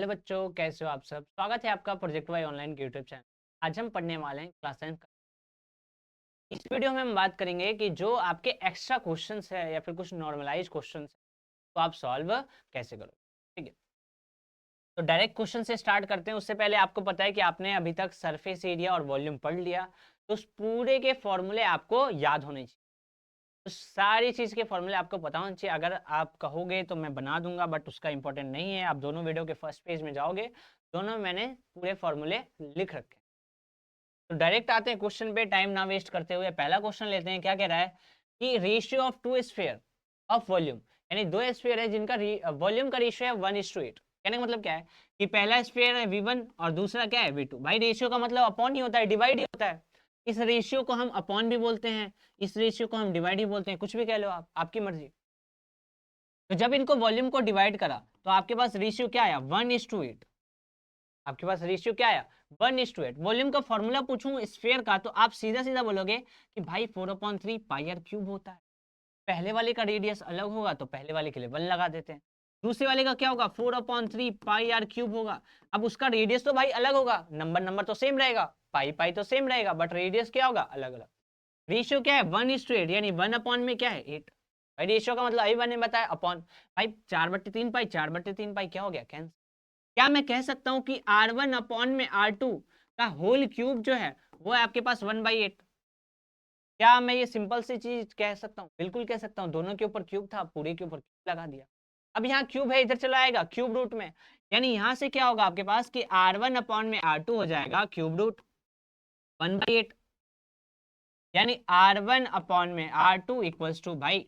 Hello बच्चों, कैसे हो आप सब। स्वागत है आपका प्रोजेक्ट वाई ऑनलाइन के यूट्यूब चैनल। आज हम पढ़ने वाले हैं क्लास 10 का। इस वीडियो में हम बात करेंगे कि जो आपके एक्स्ट्रा क्वेश्चंस है या फिर कुछ नॉर्मलाइज क्वेश्चंस है तो आप सॉल्व कैसे करो। ठीक है, तो डायरेक्ट क्वेश्चन से स्टार्ट करते हैं। उससे पहले आपको पता है कि आपने अभी तक सरफेस एरिया और वॉल्यूम पढ़ लिया, तो उस पूरे के फॉर्मूले आपको याद होने चाहिए। तो सारी चीज़ के फॉर्मूले आपको पता होना चाहिए। अगर आप कहोगे तो मैं बना दूंगा, बट उसका इंपॉर्टेंट नहीं है। आप दोनों वीडियो के फर्स्ट पेज में जाओगे, दोनों में मैंने पूरे फॉर्मूले लिख रखे। तो डायरेक्ट आते हैं क्वेश्चन पे, टाइम ना वेस्ट करते हुए। पहला क्वेश्चन लेते हैं। क्या कह रहा है कि ratio of two sphere of volume, यानी दो स्फीयर है जिनका वॉल्यूम का रेशियो है 1:8। कहने का मतलब क्या है कि पहला स्फीयर है V1 और दूसरा क्या है V2। भाई रेशियो का मतलब अपॉन ही होता है, डिवाइड ही होता है। इस रेशियो को हम अपॉन भी बोलते हैं, इस रेशियो को हम डिवाइड ही बोलते हैं, कुछ भी कह लो आप, आपकी मर्जी। तो जब इनको वॉल्यूम को डिवाइड करा तो आपके पास रेशियो क्या आया, 1:8। आपके पास रेशियो क्या आया, 1:8। वॉल्यूम का फॉर्मूला पूछूं स्फीयर का तो आप सीधा सीधा बोलोगे कि भाई 4/3 पाई आर क्यूब होता है। पहले वाले का रेडियस अलग होगा तो पहले वाले के लिए 1 लगा देते हैं। दूसरे वाले का क्या होगा, 4/3 पाई आर क्यूब होगा। अब उसका रेडियस तो भाई अलग होगा, नंबर नंबर तो सेम रहेगा, पाई पाई तो सेम रहेगा, बट रेडियस क्या होगा, अलग अलग। रेशियो क्या है, 1:8, यानी 1 में क्या है, 8। भाई रेशियो का मतलब अभी मैंने बताया, अपॉन। भाई 4/3 पाई, 4/3 पाई क्या हो गया, कैंसिल। क्या मैं कह सकता हूं कि R1/R2 का होल क्यूब जो है वो है आपके पास 1/8। क्या मैं ये सिंपल सी चीज कह सकता हूँ, बिल्कुल कह सकता हूँ। दोनों के ऊपर क्यूब था, पूरे के ऊपर क्यूब लगा दिया। अब यहाँ क्यूब है, इधर चला आएगा क्यूब रूट में, यानी यहाँ से क्या होगा आपके पास कि R1/R2 हो जाएगा क्यूब रूट 1/8। यानी R1/R2 इक्वल्स टू भाई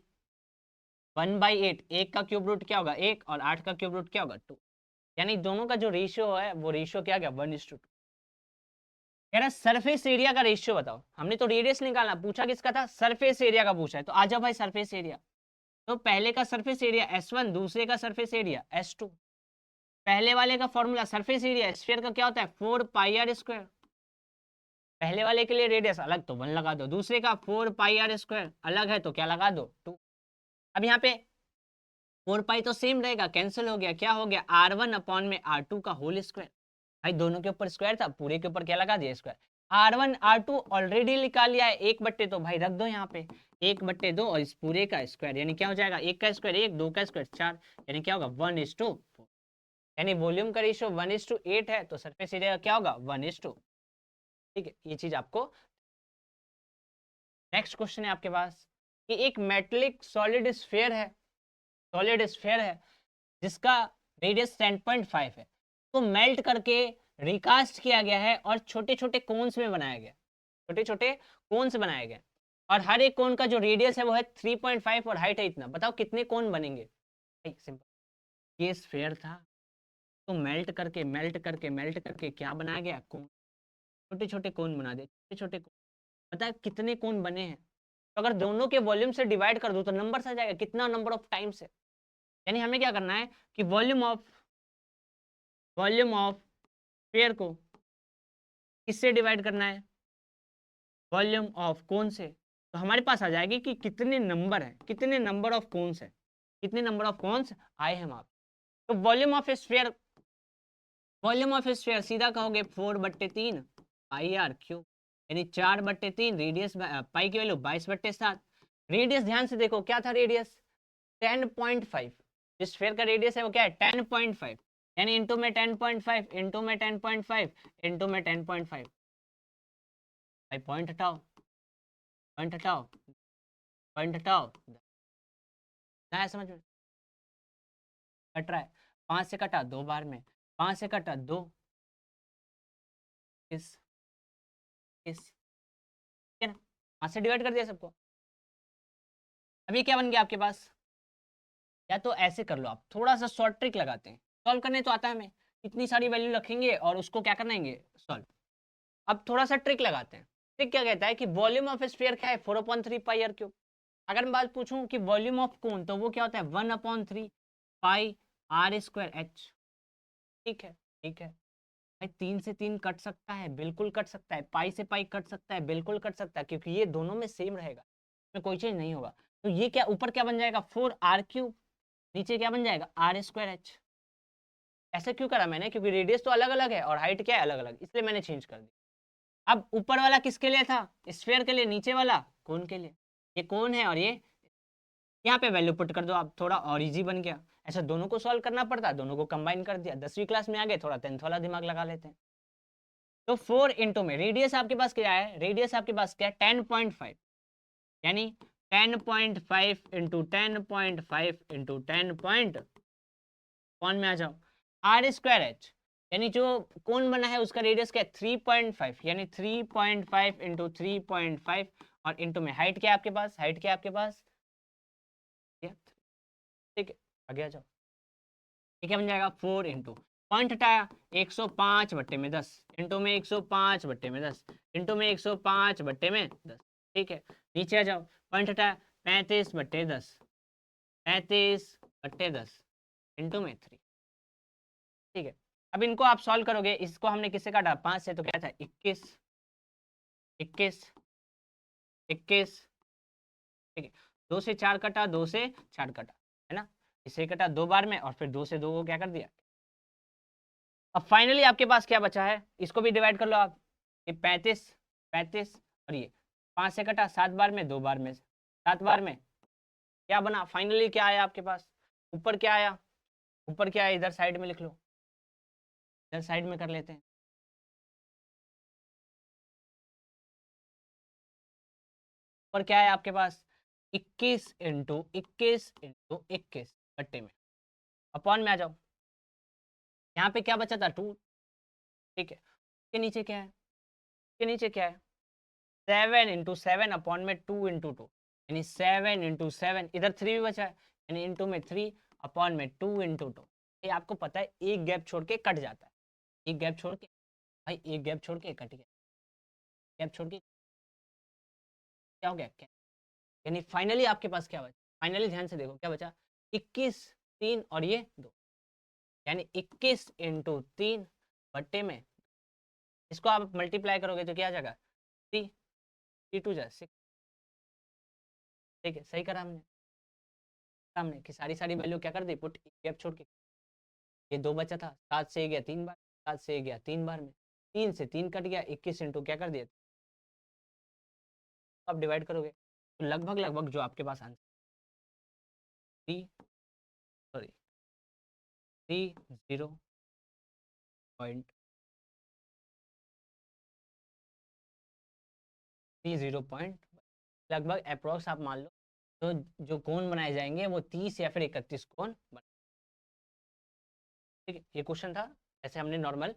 1/8। एक का क्यूब रूट क्या होगा, 1, और 8 का क्यूब रूट क्या होगा, 2। यानी दोनों का जो रेशियो है वो रेशियो क्या गया, 1:2। कह रहा सरफेस एरिया का रेशियो बताओ। हमने तो रेडियस निकालना पूछा, किसका था, सरफेस एरिया का पूछा है। तो आ जाओ भाई सरफेस एरिया। तो पहले का सरफेस एरिया S1, दूसरे का सरफेस एरिया S2। पहले वाले का फॉर्मूला सरफेस एरिया स्फीयर का क्या होता है, 4 पाई आर स्क्वायर। पहले वाले के लिए रेडियस अलग तो 1 लगा दो, दूसरे का 4 पाई आर स्क्वायर अलग है तो क्या लगा दो, 2। अब यहाँ पे 4 पाई तो सेम रहेगा, कैंसिल हो गया, क्या हो गया, R1/R2 का होल स्क्वायर। भाई दोनों के ऊपर स्क्वायर था, पूरे के ऊपर क्या लगा दिया, स्क्वायर। R1/R2 ऑलरेडी निकाल लिया है, 1/2 भाई रख दो यहाँ पे, 1/2 और इस पूरे का स्क्वायर, यानी क्या हो जाएगा, 1 का स्क्वायर 1, 2 का स्क्वायर 4, यानी क्या होगा 1:4। यानी वॉल्यूम का रेशियो 1:8 है, तो सरफेस एरिया क्या होगा 1:2। ठीक है, ये चीज आपको। नेक्स्ट क्वेश्चन है आपके पास कि एक मेटेलिक सॉलिड स्फीयर है जिसका रेडियस 10.5 है, तो मेल्ट करके रिकास्ट किया गया है और छोटे छोटे कोन्स में बनाया गया, छोटे छोटे कोन्स बनाए गए। और हर एक कोन का जो रेडियस है वो है 3.5 और हाइट है इतना। बताओ कितने कोन बनेंगे। सिंपल, ये स्फीयर था, तो मेल्ट करके क्या बनाया गया, कोन। छोटे छोटे कोन बना दे, छोटे छोटे कोन। पता कितने कोन बने हैं, तो अगर दोनों के वॉल्यूम से डिवाइड कर दो तो नंबर आ जाएगा, कितना नंबर ऑफ टाइम्स है। यानी हमें क्या करना है कि वॉल्यूम ऑफ स्फीयर को किससे डिवाइड करना है, वॉल्यूम ऑफ कोन से। तो हमारे पास आ जाएगी कि कितने नंबर है, कितने नंबर ऑफ कोन्स है, कितने नंबर ऑफ कोन्स आए हैं वहां। तो वॉल्यूम ऑफ स्फीयर सीधा कहोगे 4/3 पाई आर क्यूब, यानी 4/3 रेडियस, पाई की वैल्यू 22/7। रेडियस ध्यान से देखो क्या था, रेडियस 10.5। जिस स्फीयर का रेडियस है वो क्या है, 10.5। यानी इंटू में 10.5, इंटू में 10.5, इंटू में 10.5। भाई पॉइंट हटाओ, पॉइंट हटाओ, पॉइंट हटाओ ना, समझ में कट रहा है। 5 से कटा 2 बार में, 5 से कटा 2, इस ठीक है ना, 5 से डिवाइड कर दिया सबको। अभी क्या बन गया आपके पास, या तो ऐसे कर लो आप, थोड़ा सा शॉर्ट ट्रिक लगाते हैं, सॉल्व करने तो आता है हमें, इतनी सारी वैल्यू रखेंगे और उसको क्या करनाएंगे, सॉल्व। अब थोड़ा सा ट्रिक लगाते हैं। ट्रिक क्या कहता है कि वॉल्यूम ऑफ स्फीयर क्या है, 4/3 पाई आर क्यूब। अगर मैं बात पूछूं कि वॉल्यूम ऑफ कोन, तो वो क्या होता है, 1/3 पाई आर स्क्वायर एच। ठीक है, ठीक है। भाई 3 से 3 कट सकता है, बिल्कुल कट सकता है, पाई से पाई कट सकता है, बिल्कुल कट सकता है, क्योंकि ये दोनों में सेम रहेगा, इसमें कोई चीज नहीं होगा। तो ये क्या ऊपर क्या बन जाएगा, 4 आर क्यूब, नीचे क्या बन जाएगा, आर स्क्वायर एच। ऐसा क्यों करा मैंने, क्योंकि रेडियस तो अलग अलग है और हाइट क्या है अलग अलग, इसलिए मैंने चेंज कर दिया। अब ऊपर वाला किसके लिए था, स्फीयर के लिए, नीचे वाला कोन के लिए। ये कोन है और ये, यहाँ पे वैल्यू पुट कर दो आप, थोड़ा और इजी बन गया। ऐसा दोनों को सॉल्व करना पड़ता, दोनों को कंबाइन कर दिया। 10वीं क्लास में आ गए, थोड़ा 10th वाला दिमाग लगा लेते हैं। तो 4 इंटू में रेडियस आपके पास क्या है, रेडियस आपके पास क्या है 10.5, यानी 10.5 इंटू 10.5 इंटू 10 पॉइंट, कौन में आ जाओ, आर स्क्वायर एच, यानी जो कौन बना है उसका रेडियस क्या है 3.5, यानी 3.5 इंटू 3.5 और इंटू में हाइट क्या है आपके पास, हाइट क्या है आपके पास, ठीक है आगे आ जाओ। ये क्या बन जाएगा 4 इंटू पॉइंट हटाया 105/10 इंटू में 105/10 इंटू में 105/10, ठीक है। नीचे आ जाओ, पॉइंट हटाया 35/10, 35/10 इंटू में 3, ठीक है। अब इनको आप सॉल्व करोगे, इसको हमने किससे काटा 5 से, तो क्या था 21, 21, 21, ठीक है। 2 से 4 कटा, 2 से 4 कटा, है ना, इसे कटा 2 बार में और फिर 2 से 2 को क्या कर दिया। अब फाइनली आपके पास क्या बचा है, इसको भी डिवाइड कर लो आप, ये 35, 35 और ये 5 से कटा 7 बार में, 2 बार में, 7 बार में क्या बना, फाइनली क्या आया आपके पास, ऊपर क्या आया, ऊपर क्या है इधर साइड में लिख लो, इधर साइड में कर लेते हैं। ऊपर क्या है आपके पास 21 इंटू 21 इंटू 21 बट्टे में, अपॉन में आ जाओ। यहाँ पे क्या बचा था 2, ठीक है। के नीचे क्या है, के नीचे क्या है 7 इंटू 7 अपॉन में 2 इंटू 2, यानी 7 इंटू 7, इधर 3 भी बचा है, यानी इंटू में 3 अपॉन में 2 इंटू 2। ये आपको पता है एक गैप छोड़ के कट जाता है, एक गैप छोड़ के, भाई एक गैप छोड़ के कट गया, गैप छोड़ के क्या हो गया क्या, यानी फाइनली आपके पास क्या बचा, फाइनली ध्यान से देखो क्या बचा 21, 3 और ये 2, यानी 21 इंटू 3 बट्टे में, इसको आप मल्टीप्लाई करोगे तो क्या आ जाएगा 3, 3 2 जा 6, ठीक है। सही करा हमने, हमने कि सारी सारी वैल्यू क्या कर दी पुट, गैप छोड़ के। ये 2 बचा था, 7 से गया 3 बार, 7 से गया 3 बार में, 3 से 3 कट गया, 21 इंटू क्या कर दिया, आप डिवाइड करोगे तो लगभग लगभग जो आपके पास आंसर 3, सॉरी 30.30 लगभग अप्रोक्स आप मान लो, तो जो कोण बनाए जाएंगे वो 30 या फिर 31 कोण बने, ठीक है। ये क्वेश्चन था, ऐसे हमने नॉर्मल।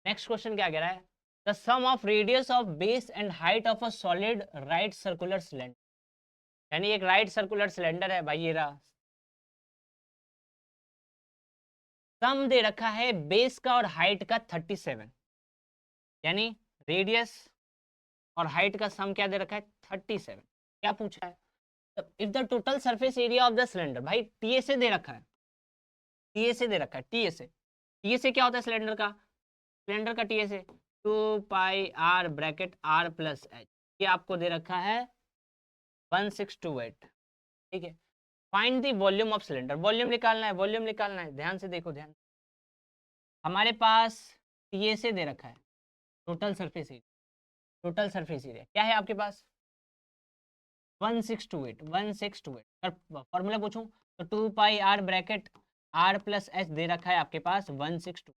नेक्स्ट क्वेश्चन क्या कह रहा है, the sum of radius of base and height of a solid right circular cylinder, यानी एक राइट सर्कुलर सिलेंडर है भाई, ये रहा, सम दे रखा है बेस का और हाइट का 37, यानी रेडियस और हाइट का सम क्या दे रखा है 37, क्या पूछा है, if the total surface area of the cylinder, भाई टीएसए दे रखा है, टीएसए दे रखा है, टीएसए, टीएसए क्या होता है सिलेंडर का, सिलेंडर का TSA 2 pi r bracket r plus H, ये आपको दे रखा है 1628, ठीक है। Find the volume of cylinder, volume निकालना है, वॉल्यूम निकालना है, ध्यान से देखो, ध्यान, हमारे पास टीएसए दे रखा है, total surface area, total surface area क्या है आपके पास 1628, 1628, अगर फॉर्मूला पूछूं तो 2 pi r bracket r plus H दे रखा है आपके पास 162।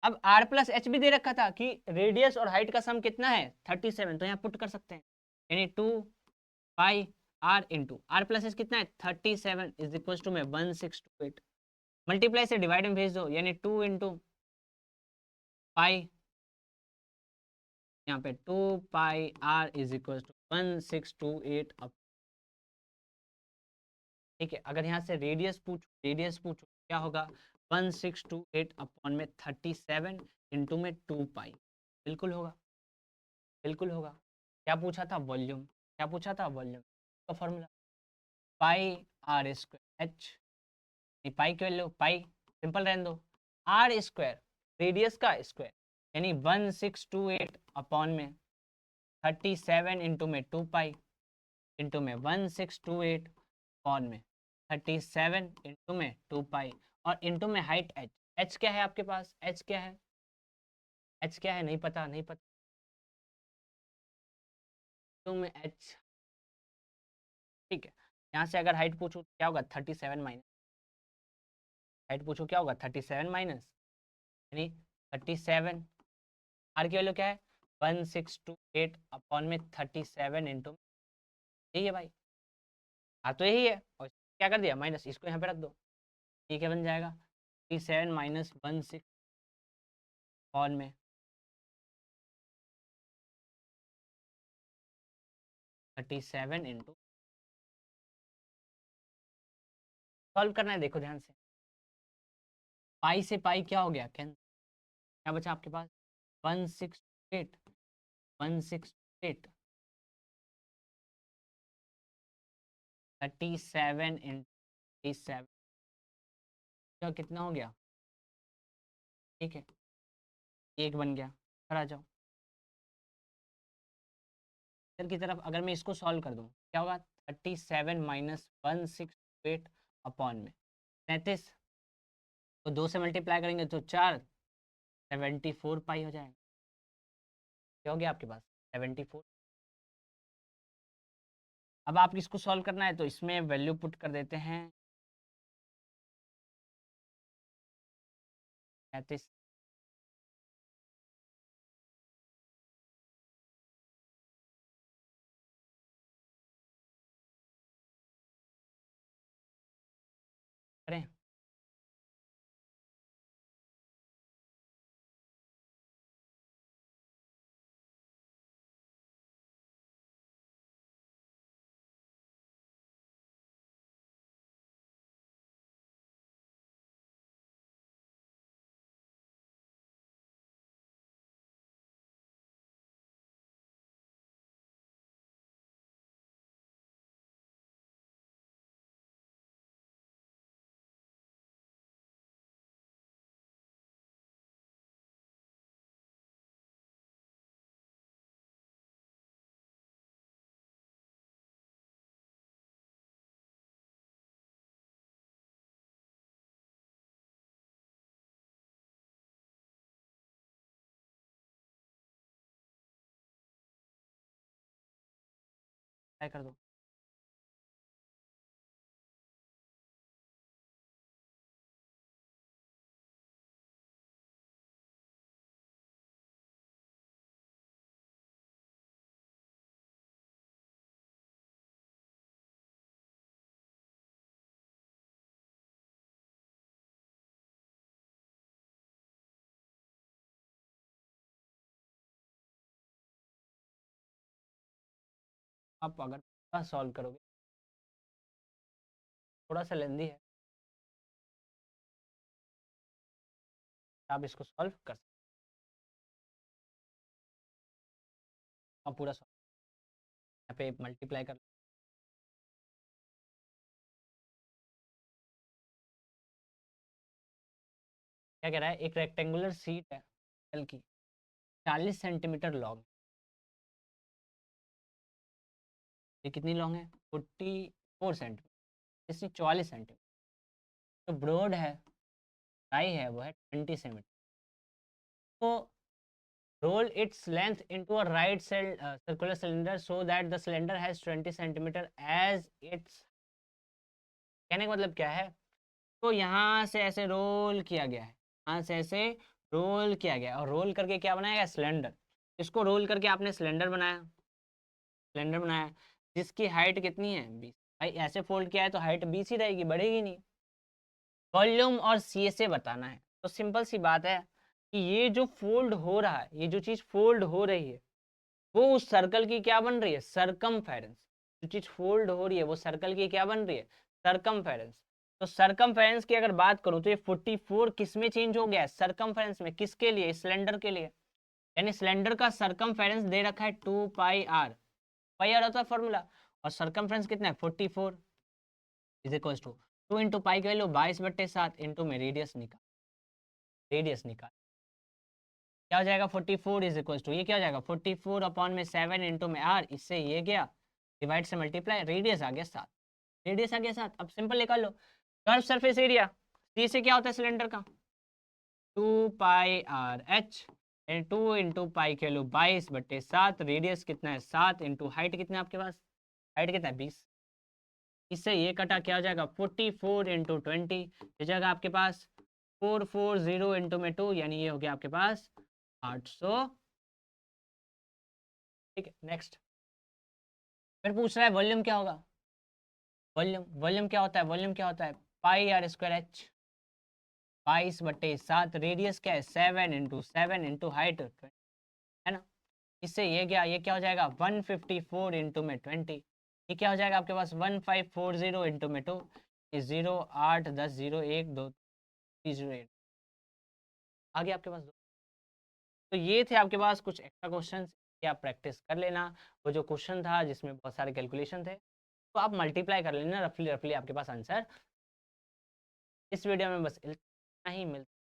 अब r प्लस एच भी दे रखा था कि रेडियस और हाइट का सम कितना है 37, तो यहाँ पुट कर सकते हैं, यानी 2 pi r into r plus H कितना है 37 इज इक्वल टू में 1628, मल्टीप्लाई से डिवाइड में भेज दो, यानी 2 इंटू पाई, यहाँ पे 2 pi r is equal to 1628, ठीक है। अगर यहाँ से रेडियस पूछो क्या होगा 1628 अपॉन में 37 इंटू में 2 पाई, बिल्कुल होगा, बिल्कुल होगा। क्या पूछा था वॉल्यूम, क्या पूछा था वॉल्यूम का फॉर्मूला पाई r² एच, पाई के वैल्यू पाई सिंपल रहने दो, आर स्क्वायर रेडियस का स्क्वायर, यानी 1628 अपॉन में 37 इंटू में 2 पाई इंटू में 1628 अपॉन में 37 इंटू में 2 पाई, और इंटू में हाइट h। h क्या है आपके पास, h क्या है, h क्या है, नहीं पता, नहीं पता, इंटू में h। ठीक है, यहाँ से अगर हाइट पूछूँ क्या होगा, 37 माइनस, हाइट पूछूँ क्या होगा, 37 माइनस यानी 37। आर की वैल्यू क्या है, 1628 अपॉन में 37 इंटू, यही है भाई, हाँ तो यही है, और क्या कर दिया माइनस, इसको यहाँ पे रख दो, ये क्या बन जाएगा, 37 माइनस 16 अपॉन में 37 इंटू, सॉल्व करना है, देखो ध्यान से, पाई से पाई क्या हो गया, कैंसिल, क्या बचा आपके पास, 168, 168 37 इंटू 37, तो कितना हो गया, ठीक है, एक बन गया, घर आ जाओ इधर की तरफ, अगर मैं इसको सॉल्व कर दूँ क्या होगा, 37 माइनस 168 अपॉन में 37, तो 2 से मल्टीप्लाई करेंगे तो 4, 74 पाई हो जाएगा, क्या हो गया आपके पास 74। अब आप इसको सॉल्व करना है तो इसमें वैल्यू पुट कर देते हैं, 37, करें, ट्राई कर दो, आप अगर सॉल्व करोगे, थोड़ा सा लेंदी है, आप इसको सॉल्व कर सकते हो, आप पूरा सॉल्व यहाँ पे मल्टीप्लाई कर, क्या कह रहा है, एक रेक्टेंगुलर सीट है एल की, 40 सेंटीमीटर लॉन्ग, ये कितनी लॉन्ग है, 44 सेंटीमीटर, इसकी 44 सेंटीमीटर, तो ब्रॉड है, हाई है वो है 20 सेंटीमीटर, तो roll its length into a right circular cylinder so that the cylinder has 20 centimetre as its, कहने का मतलब क्या है, तो यहाँ से ऐसे रोल किया गया है, यहाँ से ऐसे रोल किया गया और रोल करके क्या बनाया गया, सिलेंडर, इसको रोल करके आपने सिलेंडर बनाया, सिलेंडर बनाया जिसकी हाइट कितनी है 20, भाई ऐसे फोल्ड किया है तो हाइट 20 ही रहेगी, बढ़ेगी नहीं, वॉल्यूम और सी से बताना है, तो सिंपल सी बात है कि ये जो फोल्ड हो रहा है, ये जो चीज़ फोल्ड हो रही है वो उस सर्कल की क्या बन रही है, सरकमफेरेंस, जो चीज फोल्ड हो रही है वो सर्कल की क्या बन रही है, सरकमफेरेंस, तो सरकमफेरेंस की अगर बात करूं तो ये 44 किस में चेंज हो गया है, सरकमफेरेंस में, किसके लिए, सिलेंडर के लिए, यानी सिलेंडर का सरकमफेरेंस दे रखा है 2 पाई आर, पाई आर होता है फॉर्मूला, और सरकमफेरेंस कितना है 44 is equal to 2 into pi की वैल्यू 22/7 इंटू में रेडियस निकाल, रेडियस निकाल, क्या हो जाएगा 44 इज इक्वल टू, ये क्या हो जाएगा 44 अपॉन में 7 इंटू में आर, इससे ये गया डिवाइड से मल्टीप्लाई, रेडियस आ गया 7, रेडियस आ गया 7, अब सिंपल निकाल लो, कर्व सरफेस एरिया, सी से क्या होता है सिलेंडर का 2πr/h 2 × पाई के लो 22/7, रेडियस कितना है 7 इंटू हाइट कितना है आपके पास, हाइट कितना है 20। इससे ये कटा क्या हो जाएगा 44 इंटू 20, ये जाएगा आपके पास 440 इंटू में 2, यानी ये हो गया आपके पास 800। ठीक है, नेक्स्ट फिर पूछ रहा है वॉल्यूम क्या होगा। वॉल्यूम क्या होता है, वॉल्यूम क्या होता है πr²h 22/7, रेडियस क्या है 7 इंटू हाइट है ना। इससे ये क्या हो जाएगा 154 इंटू में 20, ये क्या हो जाएगा आपके पास 1540 इंटू में 2, 0 8 10 0 1 2 3 0 8 आ गया आपके पास। तो ये थे आपके पास कुछ एक्स्ट्रा क्वेश्चंस, ये आप प्रैक्टिस कर लेना। वो जो क्वेश्चन था जिसमें बहुत सारे कैलकुलेशन थे, तो आप मल्टीप्लाई कर लेना, रफली रफली आपके पास आंसर। इस वीडियो में बस इतना ही मिलता